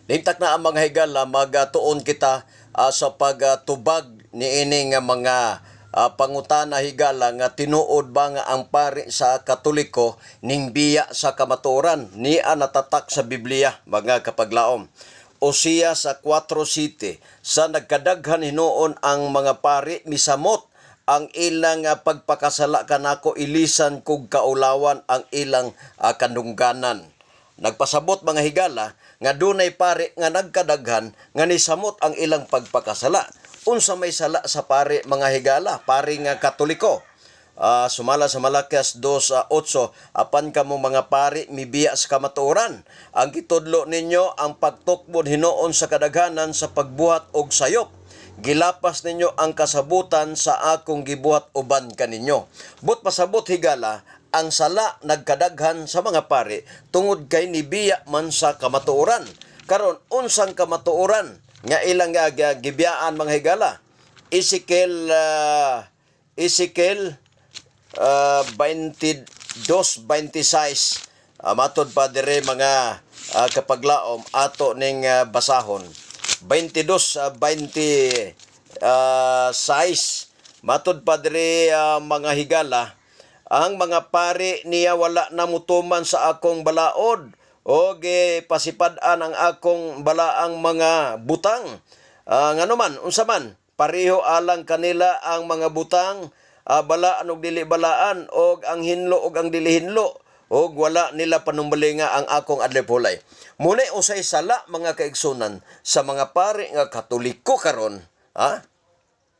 Limtak na ang mga higala, magtuon kita sa pagtubag ni ining mga pangutana higala nga tinuod ba nga ang pari sa Katoliko ning biya sa kamatuoran niya natatak sa Biblia mga kapaglaom. Osiya sa 4:7 sa nagkadaghan hinuon ang mga pari misamot ang ilang pagpakasala kanako ilisan kog kaulawan ang ilang kanungganan. Nagpasabot mga higala nga dunay pare nga nagkadaghan nga nisamot ang ilang pagpakasala. Unsa may sala sa pare mga higala, pare nga Katoliko. Sumala sa Malakias 2:8, apan kamo mga pari mibiya sa kamatuoran. Ang gitudlo ninyo ang pagtukbod hinuon sa kadaghanan sa pagbuhat og sayop. Gilapas ninyo ang kasabutan sa akong gibuhat uban kaninyo. But pasabot higala, ang sala nagkadaghan sa mga pari tungod kay nibiya man sa kamatuoran. Karon unsang kamatuoran nga ilang gibiyaan mga higala? Ezekiel 22:26 matod pa dire mga kapaglaom ato ning basahon. 22:26 matod pa dire mga higala, ang mga pari niya wala namutuman sa akong balaod o pasipad-an ang akong balaang mga butang. Ngano man, unsa man, pareho alang kanila ang mga butang, balaan og dili balaan, og ang hinlo og ang dili hinlo, og wala nila panumbalinga ang akong adlay-pulay. Muna usay sala mga kaigsunan sa mga pari nga Katoliko karon,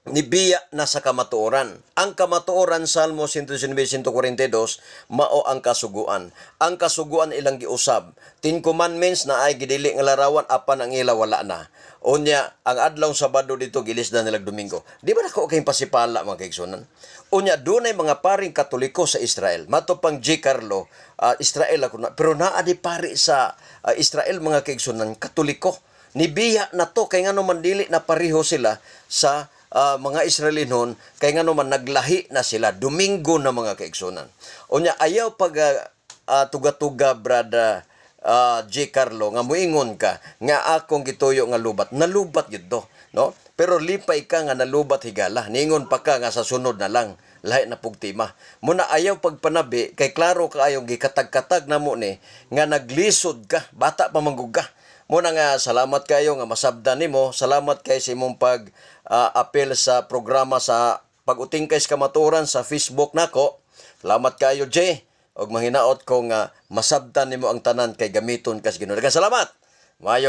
nibiya na sa kamatuoran. Ang kamatuoran, Salmo 119:142, mao ang kasuguan. Ang kasuguan ilang giusab. 10 commandments na ay gidili nga larawan apan ang ila wala na. Unya, ang adlaw Sabado dito gilisdan nilag Domingo. Di ba nako kay pasipala mga kaigsunan? Unya, dunay mga paring Katoliko sa Israel. Mato pang G. Carlo, Israel ako na. Pero naa di pari sa Israel mga kaigsunan, Katoliko. Nibiya na to kay ngano man dili na pareho sila sa mga Israelinon kay ngano man naglahi na sila Domingo na mga kaigsunan. Unya ayaw pag tuga-tuga brada J. Carlo nga muingon ka nga akong gituyo nga lubat. Nalubat gyud to, no? Pero lipay ka nga nalubat higala. Ningon pa ka nga sa sunod na lang lahi na pugtima. Muna ayaw pagpanabi kay klaro kaayo gikatag-katag namo ni nga naglisod ka, bata pa manggug ka. Muna nga salamat kayo nga masabdan nimo. Salamat kay sa imong apel sa programa sa pag-utingkay sa kamatuoran sa Facebook nako. Salamat kayo, Jay. Og mahinaot ko nga masabtan nimo ang tanan kay gamiton kas Ginoo. Salamat. Mayo